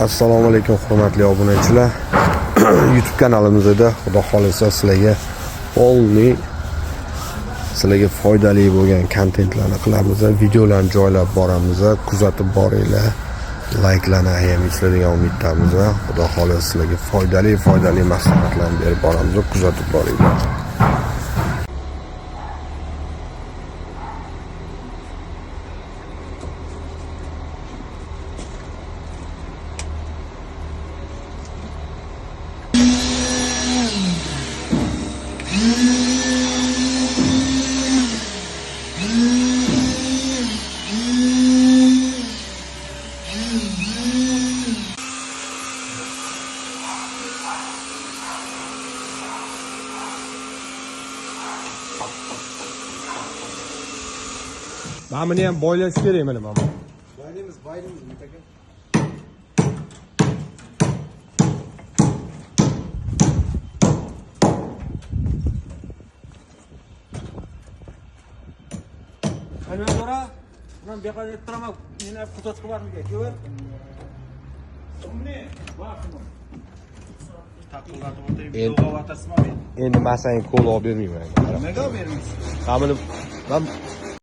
Assalomu alaykum hurmatli obunachilar. YouTube kanalimizda xudo xolisa sizlarga sizlarga foydali bo'lgan kontentlarni qilamiz, videolarni joylab boramiz, kuzatib boringlar. Like'larni ayaminglar degan umiddamiz. Xudo xolisa sizlarga foydali maslahatlarni berib boramiz, kuzatib boringlar. Mana buni ham boylash kerak mana mana. Baylaymiz mutaka. Ana bora, men bu yerga turaman. Meni kuzatib bormiga. Ko'r. Umne, vaqtmi? Taqillatib o'tayim. Yo'q, otasizmi men? Endi masang qo'l olib bermayman. Nimaga bermaysiz? Mana men